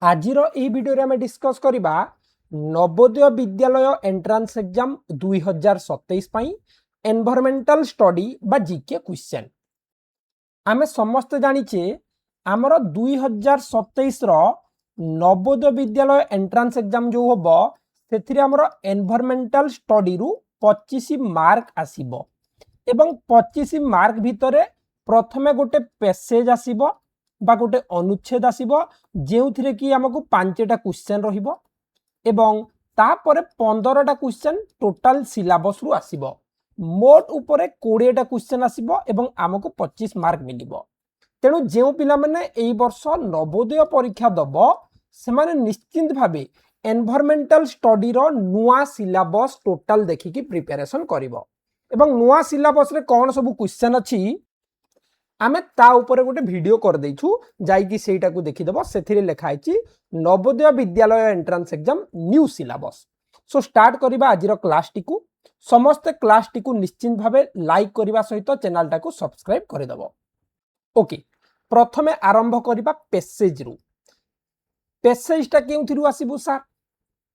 आजिर ए video में discuss करबा Navodaya Vidyalaya entrance exam 2027 पई एनवायरमेंटल स्टडी बा जीके क्वेश्चन। आमे समस्त जानिचे आमर 2027 रो नवोदय विद्यालय एंट्रांस एग्जाम जो होबो सेथिरे आमर एनवायरमेंटल स्टडी रु 25 मार्क आसीबो एवं 25 मार्क भितरे प्रथमे गोटे पैसेज आसीबो बा गोटे अनुच्छेद आसीबो जेउथिरे कि हमकु 5टा क्वेश्चन रहिबो एवं तापरे 15टा क्वेश्चन टोटल सिलेबस रु आसीबो। मोट उपरे 20टा क्वेश्चन आसीबो एवं हमकु 25 मार्क मिलिबो। तेणु जेउ पिला माने एई वर्ष नवोदय परीक्षा दबो सेमाने निश्चिंत भाबे एनवायरमेंटल स्टडी रो नुआ सिलेबस टोटल देखि कि प्रिपरेशन करिवो एवं नुआ सिलेबस रे कोन सब क्वेश्चन अछि आमे ता ऊपर गोटे वीडियो कर देछु जाइकी सेटा को देखि दबो। सेथिरे लिखा अछि Navodaya Vidyalaya entrance exam new syllabus. So start करिबा आजिर क्लास टी को। समस्त क्लास टी को निश्चिंत भाबे लाइक करिबा सहित चैनल टा को सब्सक्राइब करि दबो। ओके, प्रथमे आरंभ करिबा पैसेज रु। पैसेज टा केउथिरु आसीबु सर?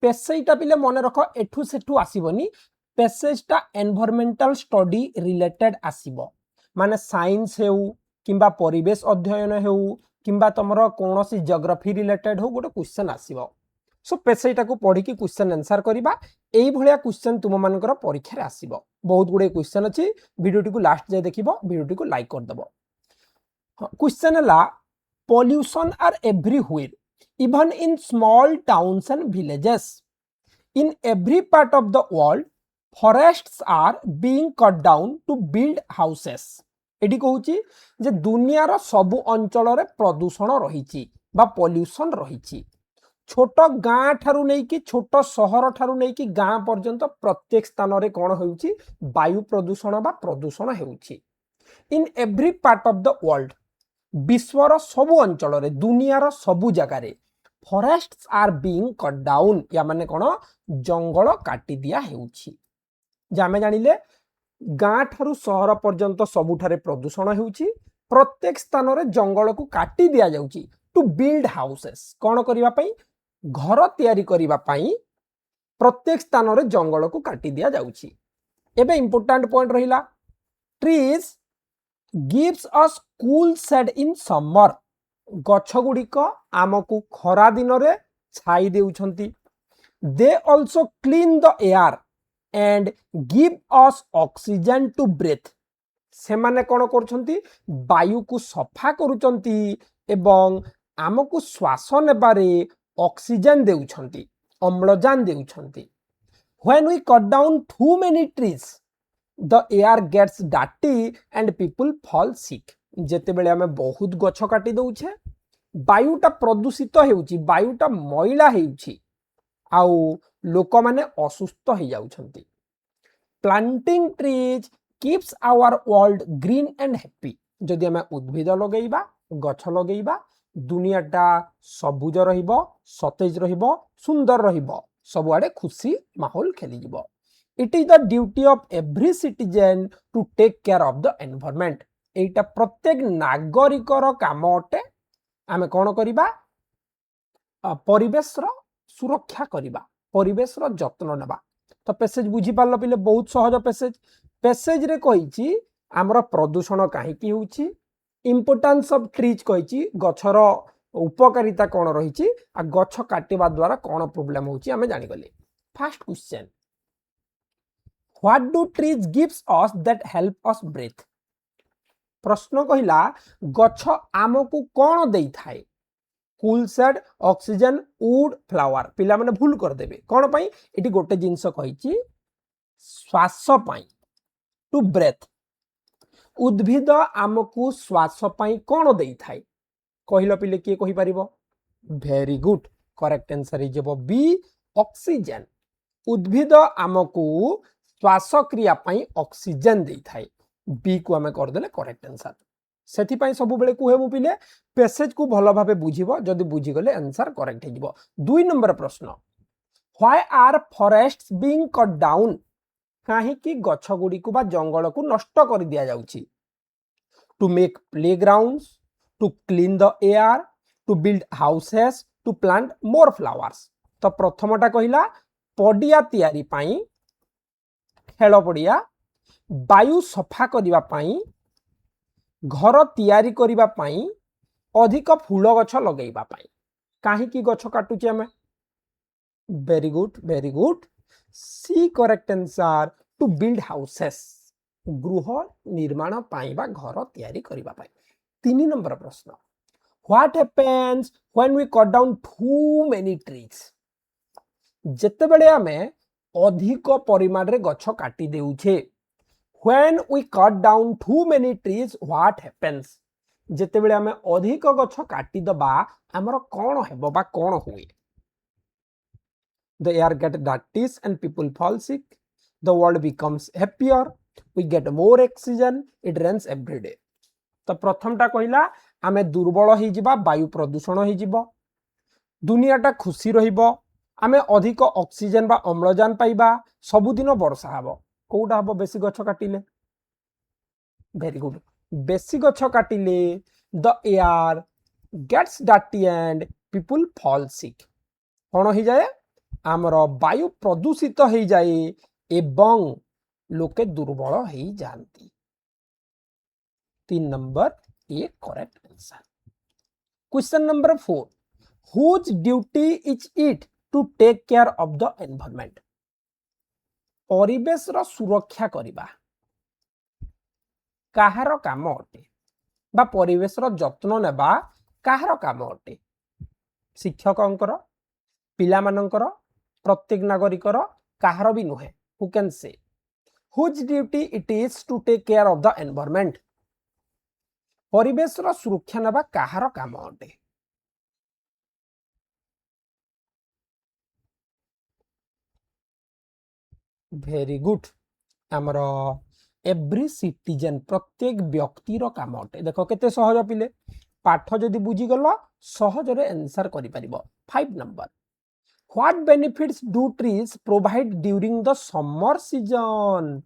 पैसेज टा पिले मन रख एठु सेठु आसीबनी। पैसेज टा एनवायरमेंटल स्टडी रिलेटेड आसीबो माने साइंस हेउ किंबा परिवेश अध्ययन हेउ किंबा तमरो कोनोसी जियोग्राफी रिलेटेड हो गोटे क्वेश्चन आसीबो। सो पैसेज टा को पढी कि क्वेश्चन आंसर करिबा। एई भलिया क्वेश्चन तुम मानकर परीक्षा रे आसीबो। बहुत गुडे क्वेश्चन अछि, वीडियो टी को लास्ट जाय देखिबो, वीडियो टी को लाइक कर दबो। क्वेश्चन ला pollution are everywhere even in small towns and villages in every part of the world forests are being cut down to build houses। एडी कहूची जे दुनिया रो सबु अंचल रे प्रदूषण रहिची बा पॉल्यूशन रहिची। छोट गां ठारू नै कि छोट शहर ठारू नै कि गां पर्यंत प्रत्येक स्थान रे कोन होउची वायु प्रदूषण बा प्रदूषण हेउची। In every part of the world विश्वर सबु अंचल रे दुनिया रो सबु जगह रे forests are being cut down या माने कोन जंगल काटी दिया हेउची। जामे जानिले गां ठारू शहर पर्यंत सबुठारे प्रदूषण हेउची। प्रत्येक स्थान रे जंगल को काटी दिया जाउची टू बिल्ड हाउसेस। कोन करिवा पई? घर तयारी करिवा पई प्रत्येक स्थान रे जंगल को काटी दिया जाउची। एबे इंपोर्टेंट पॉइंट रहिला trees gives us cool shade in summer. गछ गुडिक आमकु खरा दिन रे छाई देउछंती। They also clean the air and give us oxygen to breathe. से माने कोन करछंती? वायु को सफा करूछंती एवं आमकु श्वास नेबारे ऑक्सीजन देउछंती, अम्लजान देउछंती। When we cut down too many trees the air gets dirty and people fall sick. जेते बेले हमें बहुत गछ काटी दउछे वायुटा प्रदूषित हेउची, वायुटा मैला हेउची आउ लोक माने असुस्थ हो जाउछंती। Planting trees keeps our world green and happy. जदि हमें उद्भिद लगेइबा, गछ लगेइबा, दुनियाटा सबुज रहिबो, सतेज रहिबो, सुंदर रहिबो, सबुआडे खुशी माहौल खेली जिवो। It is the duty of every citizen to take care of the environment. एटा प्रत्येक नागरिकर काम अटे। आमे कोन करिबा? परिवेश रो सुरक्षा करिबा, परिवेश रो जत्न नेबा। तो पैसेज बुझी पारल पिले बहुत सहज पैसेज। पैसेज रे कहिची हमर प्रदूषण काहे की होउची, इंपोर्टेंस ऑफ ट्रीज कहिची गछर उपकारिता कोन रहिची आ गछ काटिबा द्वारा कोन प्रॉब्लम होउची हमें जानि गले। First question, what do trees gives us that help us breathe. प्रश्न कहिला गछ आमकु कोन देई थाए? Cool shade, oxygen, wood, flower. पिला माने भूल कर देबे कोन पई? एटी गोटे जिंस कहिची श्वास पई टू ब्रेथ। उद्भिद आमकु श्वास पई कोन देई थाए? कहिलो पिले के कहि परिबो? Very good, correct answer is B oxygen. उद्भिद आमकु श्वास क्रिया पई ऑक्सीजन देई थाए। बी को हमें कर देले करेक्ट आंसर। सेति पई सब बेले कुहे मु पिले पैसेज को भलो भाबे बुझिबो, जदि बुझी गले आंसर करेक्ट हेजिबो। 2 नंबर प्रश्न, why are forests being cut down. काहे कि गछ गुडी को बा जंगल को नष्ट कर दिया जाउची। To make playgrounds, to clean the air, to build houses, to plant more flowers. तो प्रथमटा कहला पड़िया तैयारी पाई, खेल पड़िया, वायु सफा करिबा पाई, घर तैयारी करिबा पाई, अधिक फूल गछ लगेइबा पाई। काहे की गछ काटुचे हमें? Very good, very good, C correct answer, to build houses, गृह निर्माण पाई बा घर तैयारी करिबा पाई। 3 नंबर प्रश्न, what happens when we cut down too many trees? जेते बेले हमें अधिक परिमाण रे गछ काटी देउछे, when we cut down too many trees what happens? जेते बेले हमें अधिक गछ काटी दबा हमर कोन हेबो बा कोन हुए? The air gets dirty and people fall sick. The world becomes happier. We get more oxygen. It rains every day. तो प्रथमटा कहला आमे दुर्बल हो जिबा, वायु प्रदूषण हो जिबो, दुनियाटा खुशी रहिबो, आमे अधिक ऑक्सीजन बा अम्लजान पाइबा, सबुदिन वर्षा हबो। कोउटा हबो बेसी गछ काटिले? वेरी गुड, बेसी गछ काटिले the air gets dirty and people fall sick. कोन हो जाए? आमर वायु प्रदूषित हो जाए एवं लोके दुर्बल हो जाती। 3 number A correct answer. Question number 4, whose duty is it to take care of the environment? परिवेश रो सुरक्षा करिबा काहार काम अटे बा परिवेश रो जत्न नेबा काहार काम अटे? शिक्षकंकर, पिलामानंकर, प्रत्येक नागरिकर, काहार भी नुहे? Who can say whose duty it is to take care of the environment? परिवेश रो सुरक्षा नेबा काहार काम अटे? वेरी गुड, आमर एवरी सिटीजन, प्रत्येक व्यक्तिर काम अटे। देखो केते सहज पिले, पाठ जदि बुझी गल सहज रे आंसर करि परिबो। 5 number, what benefits do trees provide during the summer season?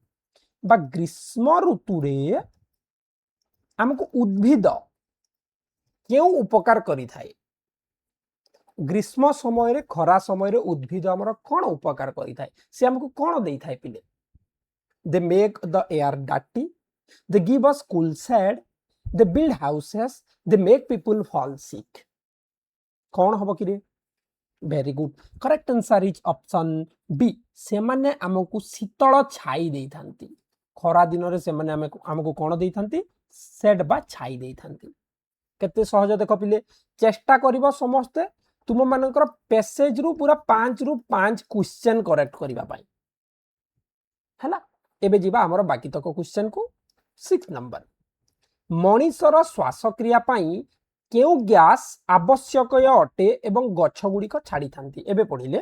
बा ग्रीष्म ऋतु रे हमको उद्भिद केउ उपकार करि थाए? ग्रीष्म समय रे, खरा समय रे उद्भिद हमर कोन उपकार करि थाए? से हमको कोन देई थाए पिले? They make the air dirty, they give us cool shade, they build houses, they make people fall sick. कौन हबो कि रे? Very good, correct answer is option B, से माने हमकु शीतल छाई देई थांती। खरा दिन रे से माने हमकु कोन देई थांती? शेड बा छाई देई थांती। केते सहज देखो पिले, चेष्टा करिबो समस्त तुम मानकर पैसेज रु पूरा 5 रु 5 क्वेश्चन करेक्ट करिबा पाई हैला। एबे जीवा हमर बाकी तक क्वेश्चन को। 6 नंबर, मनीषर श्वासक्रिया पाई केउ गैस आवश्यक अटे एवं गछ गुडी को छाड़ी थांती? एबे पढिले,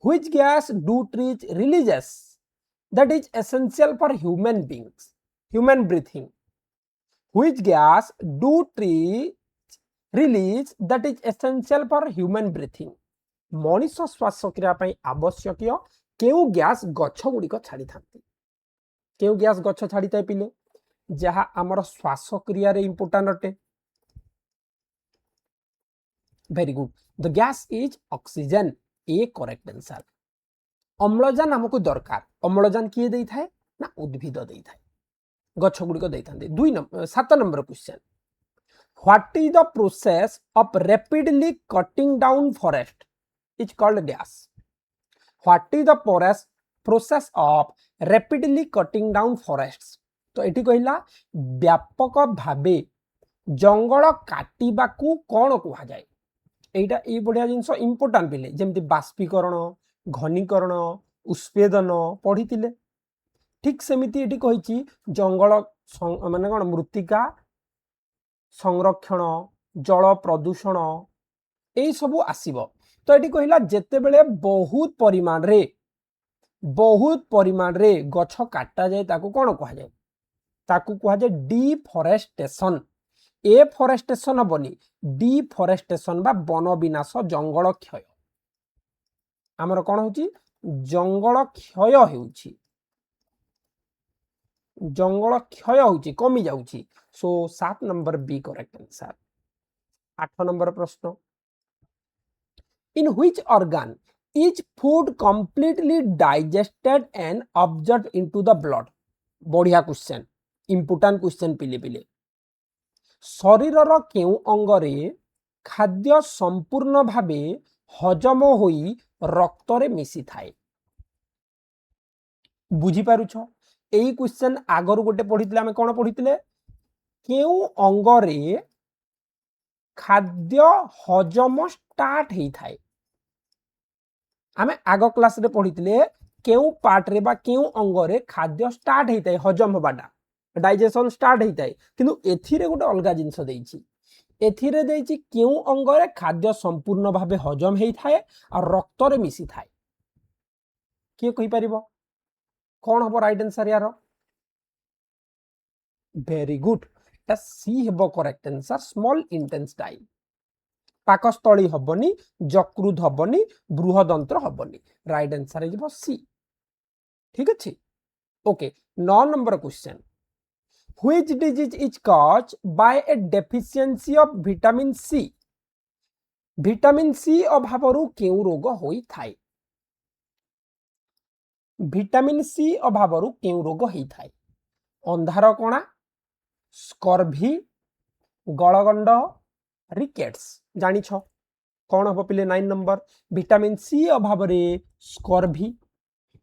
which gas do trees releases that is essential for human beings, human breathing? Which gas do trees release that is essential for human breathing? मनीष श्वासक्रिया पाई आवश्यक केउ गैस गछ गुडी को छाड़ी थांती? केउ गैस गछ छाड़ी थाए पिले जहा हमर श्वासक्रिया रे इंपोर्टेंट अटे? Very good, the gas is oxygen, a correct answer. अम्लजान हमको दरकार, अम्लजान किए देई थाए ना? उद्भिद देई थाए, गछ गुडी को देई थांते। 7 number question, what is the process of rapidly cutting down forest is called gas? What is the process of rapidly cutting down forests? तो एटी कहला व्यापक भाबे जंगल काटिबा को कोन कुहा जाय? एटा ए बढ़िया जिंस इंपोर्टेंट पिले, जेमति बाष्पीकरण, घनीकरण, उष्पेदन पढ़ितिले। ठीक सेमिति एटी कहिछि जंगल माने कोन मृत्तिका संरक्षण, जल प्रदूषण ए सबु आसीबो। तो एटी कहला जेते बेले बहुत परिमाण रे गछ काटा जाए ताकू कोन कुहा जाए? ताकू कुहा जाए डिफॉरेस्टेशन। ए फॉरेस्टेशन हबनी, डिफॉरेस्टेशन बा वन विनाश, जंगल क्षय। हमर कोन होची? जंगल क्षय हेउची, जंगल क्षय होची, कमी जाउची। So 7 number B correct answer. 8 number प्रश्न, In which organ is food completely digested and absorbed into the blood? बढ़िया क्वेश्चन, इंपोर्टेंट क्वेश्चन पिले पिले। शरीरर केउ अंगरे खाद्य संपूर्ण भावे हजम होई रक्तरे मिसी थाए? बुझी पारुछ? एई क्वेश्चन आगरु गोटे पढ़ितले, आमे कोन पढ़ितले? केउ अंगरे खाद्य हजम स्टार्ट हेई थाए। आमे आगो क्लास रे पढ़ितले केउ पार्ट रे बा केउ अंगरे खाद्य स्टार्ट हेई थाए, हजम होबाटा डाइजेशन स्टार्ट हेई थाए। किंतु एथिरे गोटे अलगा जिंस देइछि, एथिरे देइछि केउ अंगरे खाद्य संपूर्ण भावे हजम हेई थाए और रक्त रे मिसी थाए। के कहि परिबो कोन हबो राइट आंसर यार? वेरी गुड, ता सी हेबो करेक्ट आंसर, स्मॉल इंटेस्टाइन। पाकस्थली हबनी, यकृत हबनी, बृहदंत्र हबनी, राइट आंसर हेबो सी। ठीक अछि? Okay, 9 number question. Which disease is caused by a deficiency of vitamin C? Vitamin C अभावरु केउ रोग होई थाए? विटामिन सी अभावरु केउ रोग होई थाए? अंधार कोणा, स्कर्वी, गलगंड, रिकेट्स। जानि छ कोन हबो पिले? 9 नंबर। विटामिन सी अभावरे स्कर्वी,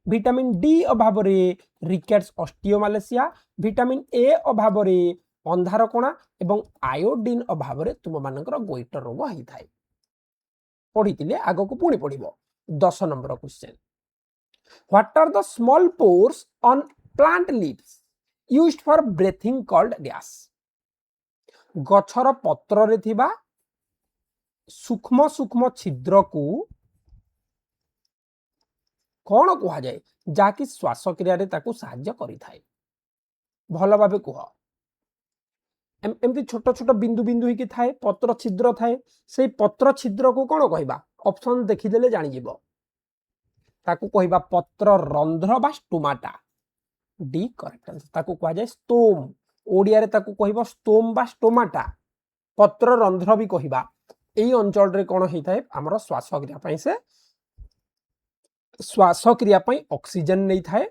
विटामिन डी अभावरे रिकेट्स ऑस्टियोमालेशिया, विटामिन ए अभावरे अंधार कोणा एवं आयोडीन अभावरे तुम मानकर गोइटर रोग होई थाए। पढ़ितिले आगो को पुणी पढ़िबो। 10 number question. What are the small pores on plant leaves used for breathing called gas? गछर पत्र रे थिबा सूक्ष्म सूक्ष्म छिद्र को कौन कहा जाए जाकि श्वास क्रिया रे ताकू साहाय्य करि थाए? भल भाबे कह। एमती छोट छोट बिंदु बिंदु ही थाए, पत्र छिद्र थाए, से पत्र छिद्र को कौन कहबा? ऑप्शन देखिदेले जानि जिवो। ताकू कहबा पत्र रंध्र बा स्टोमाटा। D correct answer. ताकू कहा जाए स्टोम, ओडिया रे ताकू कहबा स्टोम बा स्टोमाटा। पत्र रंध्र भी कहबा। एई अंचल रे कोन हेई थाए? हमर श्वास क्रिया पई से श्वास क्रिया पई ऑक्सीजन नहीं थाए,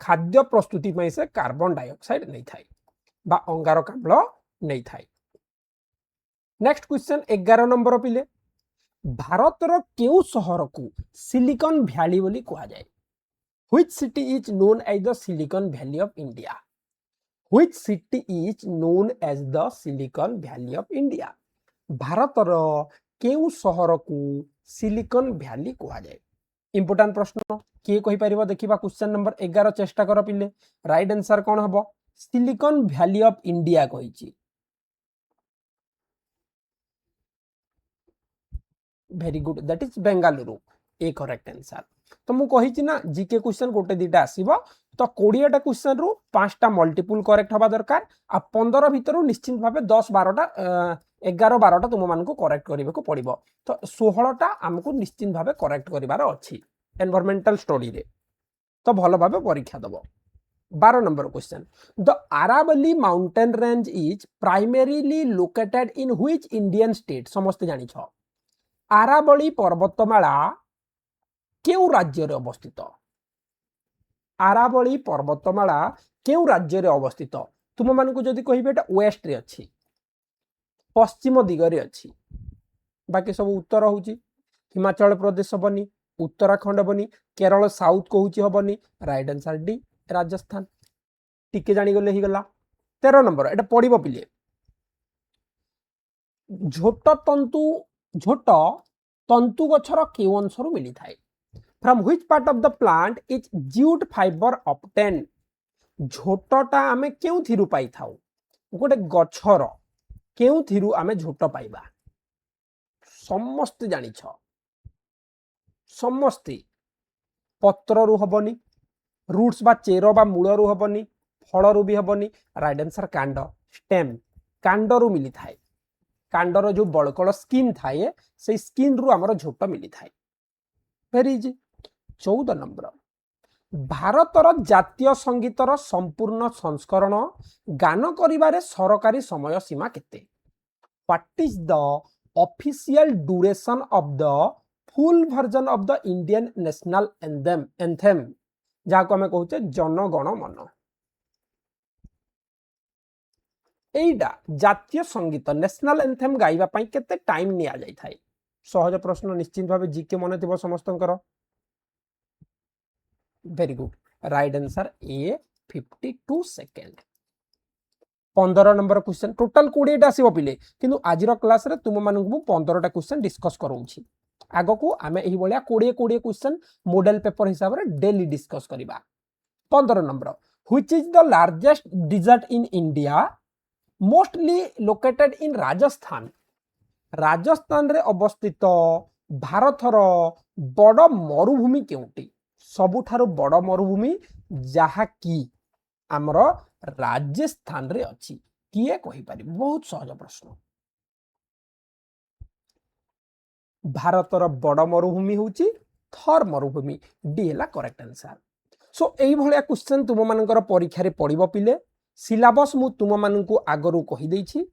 खाद्य प्रस्तुति पई से कार्बन डाइऑक्साइड नहीं थाए बा अंगारकाम्ल नहीं थाए। नेक्स्ट क्वेश्चन 11 नंबर पिले। भारतर केउ शहर को सिलिकॉन वैली बोली कहा जाए? Which city is known as the Silicon Valley of India? Which city is known as the Silicon Valley of India? भारतर केउ शहर को सिलिकॉन वैली कहा जाए? इंपोर्टेंट प्रश्न, किए कहि परिबो? देखिबा क्वेश्चन नंबर 11 चेष्टा कर पिले। राइट आंसर कोन हबो? सिलिकॉन वैली ऑफ इंडिया कहिछि। Very good, that is Bengaluru. A correct answer. तो मु कहिछि ना जीके क्वेश्चन गोटे दिटा आसीबो, तो 20 टा क्वेश्चन रु 5 टा मल्टीपल करेक्ट हबा दरकार आ 15 भितरु निश्चित भाबे 10 12 टा 11 12 टा तुम मानको करेक्ट करबे को पड़िबो। तो 16 टा हमको निश्चित भाबे करेक्ट करिवार अछि एनवायरमेंटल स्टडी रे। तो भलो भाबे परीक्षा दबो। 12 number question. The Aravali mountain range is primarily located in which Indian state? समस्त जानि छ अरावली पर्वतमाला केउ राज्य रे अवस्थित? अरावली पर्वतमाला केउ राज्य रे अवस्थित? तुम मानकु जदि कहिबे एटा वेस्ट रे अछि, पश्चिम दिगरे अछि, बाकी सब उत्तर होउची। हिमाचल प्रदेश हबनी, उत्तराखंड हबनी, केरल साउथ कहूची हबनी। Right answer D Rajasthan. टिके जानि गले ही गला। 13 नंबर एटा पढिबो पिले। झोट तंतु गछर केउ अंशरु मिली थाए? From which part of the plant is jute fiber obtained? झोटटा आमे केउ थिरु पाई थाउ? गोटे गछर केउ थिरु आमे झोट पाइबा? समस्त जानि छ, समस्ते। पत्र रु हबनी, रूट्स बा चेरो बा मूल रु हबनी, फल रु भी हबनी। राइट आंसर कांड, स्टेम। कांड रु मिली थाए। कांडर जो बड़कड़ स्किन थाए से स्किन रु हमर झोट मिली थाए। Very easy. 14 नंबर। भारतर जातीय संगीतर संपूर्ण संस्करण गान करिबारे सरकारी समय सीमा केते? What is the official duration of the full version of the Indian national anthem जहाँ को आम कहते जनगण मन एटा जातीय संगीत नेशनल एंथेम गाइबा पई केते टाइम निया जाय थाए सहज प्रश्न निश्चित भाव जीके मन थी समस्तंकर very good right answer A 52 second 15 number question total 20 आसीबो पिले किंतु आजिर क्लास रे तुम मानक मु 15टा क्वेश्चन डिस्कस करोछि आगो को आमे एही बलिया 20 क्वेश्चन मॉडल पेपर हिसाब रे डेली डिस्कस करिबा 15 number which is the largest desert in India mostly located in Rajasthan Rajasthan रे अवस्थित भारतर बड़ मरुभूमि केउटी सबुठारु बड़ मरुभूमि जहा की आमर राजस्थान रे अछि किए कहि पारि बहुत सहज प्रश्न भारतर बड़ मरुभूमि होची थर मरुभूमि डी हैला करेक्ट आंसर सो एई भलिया क्वेश्चन तुम मानकर परीक्षा रे पड़िबो पिले सिलेबस मु तुम मानकु आगरु कहि देछि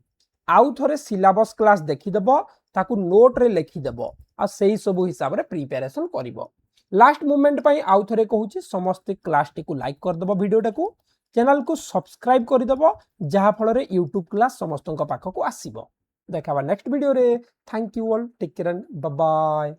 आउ थरे सिलेबस क्लास देखि देबो ताकु नोट रे लिखि देबो आ सेही सब हिसाब रे प्रिपरेशन करिवो लास्ट मोमेंट पई आउ थरे कहूची समस्त क्लास टी को लाइक कर देबो वीडियो टाकू चैनल को सब्सक्राइब कर देबो जहा फल रे YouTube क्लास समस्तन पाखक आसीबो देखाबा नेक्स्ट वीडियो रे thank you all take care and bye bye.